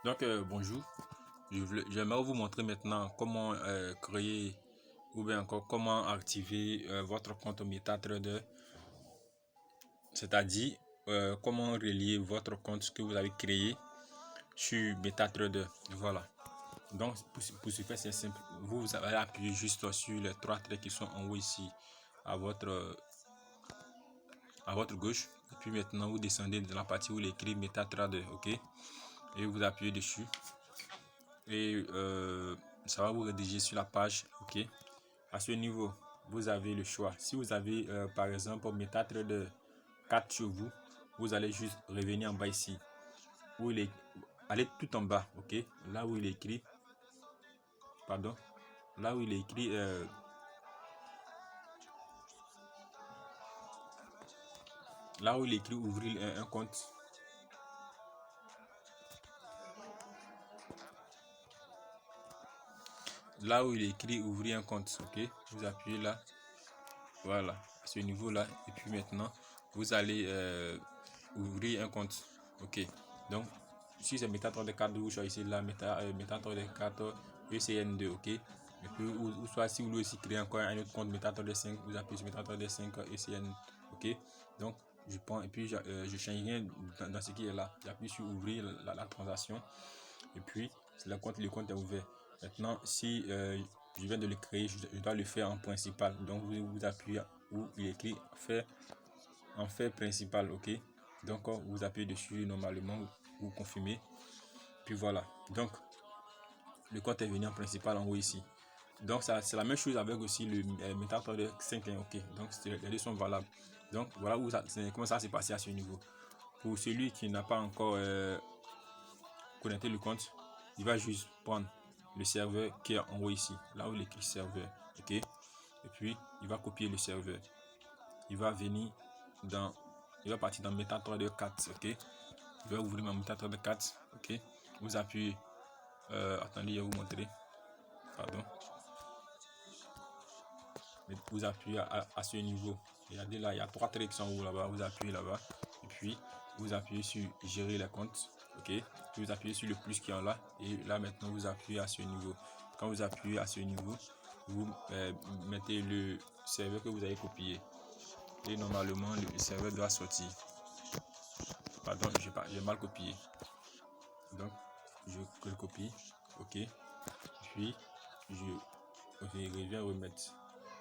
Donc, bonjour. J'aimerais vous montrer maintenant comment créer ou bien encore comment activer votre compte MetaTrader, c'est-à-dire comment relier votre compte que vous avez créé sur MetaTrader. Voilà. Donc, pour ce faire, c'est simple. Vous allez appuyer juste sur les trois traits qui sont en haut ici à votre gauche. Et puis maintenant, vous descendez de la partie où il est écrit MetaTrader, ok? Et vous appuyez dessus. Et ça va vous rediriger sur la page, ok. À ce niveau, vous avez le choix. Si vous avez par exemple MetaTrader 4 sur vous, vous allez juste revenir en bas ici où il est, allez tout en bas, ok, là où il est écrit, pardon, là où il est écrit ouvrir un compte. Là où il est écrit ouvrir un compte, ok, vous appuyez là, voilà, à ce niveau là, et puis maintenant vous allez ouvrir un compte, ok. Donc si c'est MetaTrader 4, vous choisissez là MetaTrader 4 ECN2, ok. Et puis ou soit si vous voulez aussi créer encore un autre compte MetaTrader 5, vous appuyez sur MetaTrader 5 ECN, ok. Donc je prends et puis je change rien dans ce qui est là, j'appuie sur ouvrir la transaction et puis le compte est ouvert. Maintenant si je viens de le créer, je dois le faire en principal, donc vous appuyez où il est écrit faire en fait principal, ok. Donc vous appuyez dessus, normalement vous confirmez, puis voilà. Donc le compte est venu en principal en haut ici. Donc ça c'est la même chose avec aussi le MetaTrader 5, ok. Donc les deux sont valables. Donc voilà comment ça s'est passé à ce niveau. Pour celui qui n'a pas encore connecté le compte, il va juste prendre le serveur qui est en haut ici, là où il écrit serveur, ok. Et puis il va copier le serveur, il va venir dans, il va partir dans MetaTrader 4, ok. Je vais ouvrir ma MetaTrader 4, ok. Vous appuyez, attendez, je vais vous montrer, pardon. Vous appuyez à ce niveau. Regardez là, il y a trois traits qui sont en haut là-bas. Vous appuyez là-bas. Et puis, vous appuyez sur gérer les comptes. Ok. Puis vous appuyez sur le plus qui est en là. Et là, maintenant, vous appuyez à ce niveau. Quand vous appuyez à ce niveau, vous mettez le serveur que vous avez copié. Et normalement, le serveur doit sortir. Pardon, j'ai mal copié. Donc, je le copie. Ok. Puis, je reviens remettre.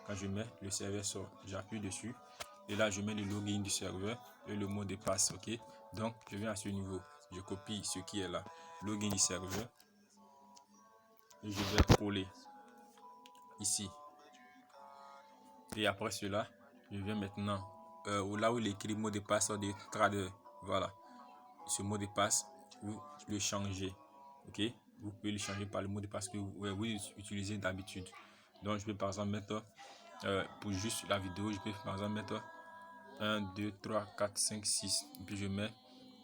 Quand je mets, le serveur sort, j'appuie dessus et là je mets le login du serveur et le mot de passe, ok. Donc je viens à ce niveau, je copie ce qui est là, login du serveur, et je vais coller ici. Et après cela, je viens maintenant là où il est écrit mot de passe de trader, voilà, ce mot de passe vous le changez, ok. Vous pouvez le changer par le mot de passe que vous utilisez d'habitude. Donc je vais par exemple mettre pour juste la vidéo, je peux par exemple mettre 1, 2, 3, 4, 5, 6. Et puis je mets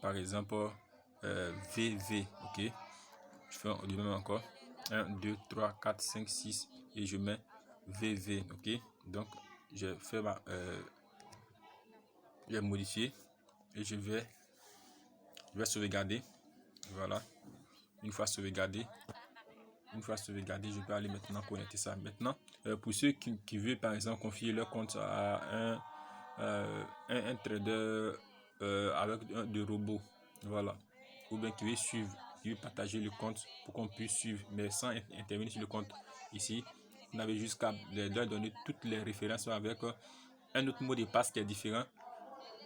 par exemple VV, ok. Je fais de même encore 1, 2, 3, 4, 5, 6 et je mets VV, ok. Donc je fais je vais modifier et je vais sauvegarder, voilà. Une fois sauvegardé, je peux aller maintenant connecter ça. Maintenant, pour ceux qui veulent par exemple confier leur compte à un trader avec de robots, voilà, ou bien qui veut partager le compte pour qu'on puisse suivre, mais sans intervenir sur le compte. Ici, vous n'avez juste qu'à leur donner toutes les références avec un autre mot de passe qui est différent.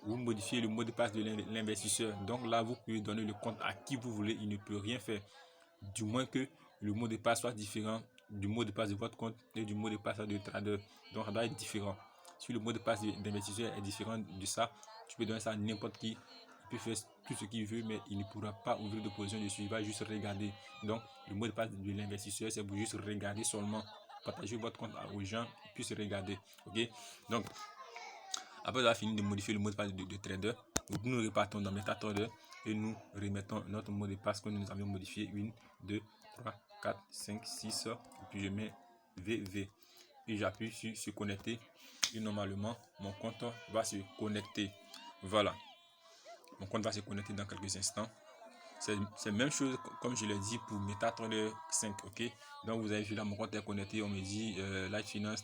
Vous modifiez le mot de passe de l'investisseur. Donc là, vous pouvez donner le compte à qui vous voulez. Il ne peut rien faire, du moins que le mot de passe soit différent du mot de passe de votre compte et du mot de passe de trader. Donc ça doit être différent. Si le mot de passe d'investisseur est différent de ça, tu peux donner ça à n'importe qui. Il peut faire tout ce qu'il veut, mais il ne pourra pas ouvrir de position dessus. Il va juste regarder. Donc le mot de passe de l'investisseur, c'est pour juste regarder seulement. Partagez votre compte aux gens, ils puissent regarder. Ok. Donc après avoir fini de modifier le mot de passe de trader, nous repartons dans MetaTrader et nous remettons notre mot de passe que nous avions modifié. 1, 2, 3, 4, 5, 6. Et puis je mets VV. Et j'appuie sur se connecter. Et normalement, mon compte va se connecter. Voilà. Mon compte va se connecter dans quelques instants. c'est la même chose comme je l'ai dit pour MetaTrader 5, ok. Donc vous avez vu là, mon compte est connecté, on me dit Light Finance,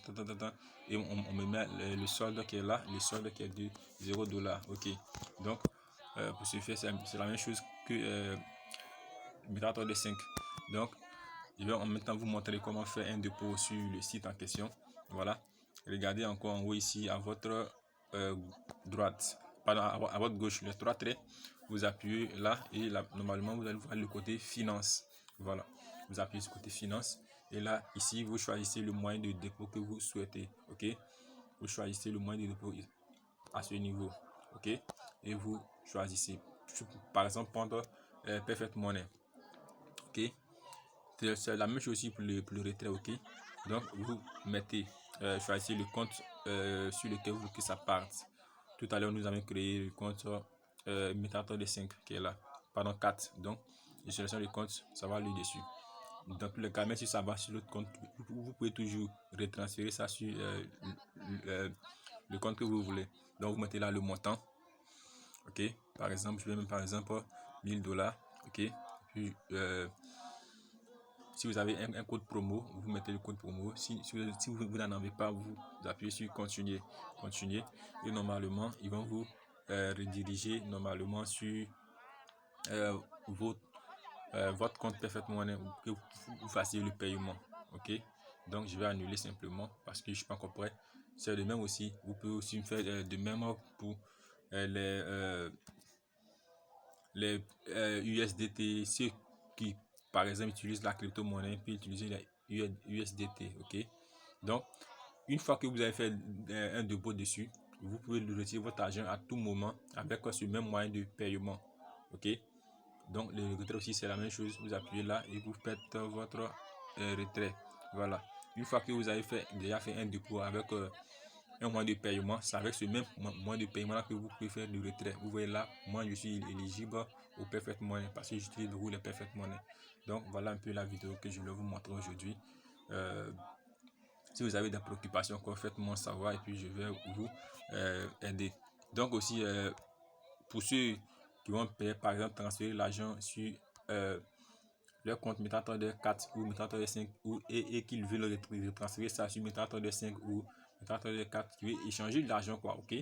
et on me met le solde qui est là, le solde qui est de $0, ok. Donc pour ce faire, c'est la même chose que MetaTrader 5. Donc je vais en même temps vous montrer comment faire un dépôt sur le site en question. Voilà, regardez encore en haut ici à votre droite, pardon, à votre gauche, les trois traits, vous appuyez là et là, normalement vous allez voir le côté finance. Voilà, vous appuyez sur le côté finance et là ici vous choisissez le moyen de dépôt que vous souhaitez, ok. Vous choisissez le moyen de dépôt à ce niveau, ok, et vous choisissez par exemple prendre Perfect Money, ok. C'est la même chose aussi pour le retrait, ok. Donc vous mettez choisissez le compte sur lequel vous voulez que ça parte. Tout à l'heure nous avons créé le compte MetaTrader 5 qui est là, pardon 4. Donc je sélectionne le compte, ça va aller dessus. Dans tous les cas, même si ça va sur l'autre compte, vous pouvez toujours retransférer ça sur le compte que vous voulez. Donc vous mettez là le montant, ok. Par exemple, je vais mettre par exemple $1000, ok. Puis si vous avez un code promo, vous mettez le code promo. Si vous n'en avez pas, vous appuyez sur continuer. Et normalement, ils vont vous rediriger normalement sur votre compte Perfect Money que vous fassiez le paiement. Ok. Donc je vais annuler simplement parce que je suis pas encore prêt. C'est de même aussi. Vous pouvez aussi faire de même pour les USDT, ceux qui par exemple utilisent la crypto-monnaie puis utiliser la USDT, ok. Donc une fois que vous avez fait un dépôt dessus, vous pouvez retirer votre argent à tout moment avec ce même moyen de paiement, ok. Donc le retrait aussi c'est la même chose, vous appuyez là et vous faites votre retrait. Voilà, une fois que vous avez déjà fait un dépôt avec un moyen de paiement, c'est avec ce même moyen de paiement là que vous pouvez faire le retrait. Vous voyez là, moi je suis éligible au Perfect Money parce que j'utilise beaucoup les Perfect Money. Donc voilà un peu la vidéo que je vais vous montrer aujourd'hui. Si vous avez des préoccupations, faites-moi savoir et puis je vais vous aider. Donc aussi pour ceux qui vont payer, par exemple transférer l'argent sur leur compte MetaTrader 4 ou MetaTrader 5 et qu'ils veulent transférer ça sur MetaTrader 5 ou MetaTrader 4, qui veut échanger de l'argent, quoi, ok.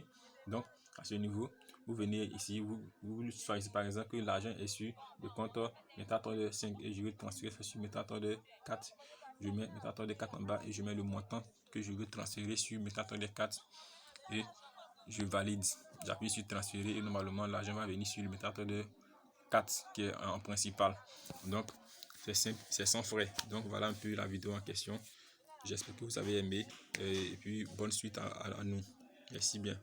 Donc à ce niveau, vous venez ici, vous choisissez par exemple que l'argent est sur le compte MetaTrader 5 et je veux transférer ça sur MetaTrader 4. Je mets MetaTrader 4 en bas et je mets le montant que je veux transférer sur MetaTrader 4 et je valide. J'appuie sur transférer et normalement l'argent va venir sur le MetaTrader 4 qui est en principal. Donc c'est simple, c'est sans frais. Donc voilà un peu la vidéo en question. J'espère que vous avez aimé et puis bonne suite à nous. Merci bien.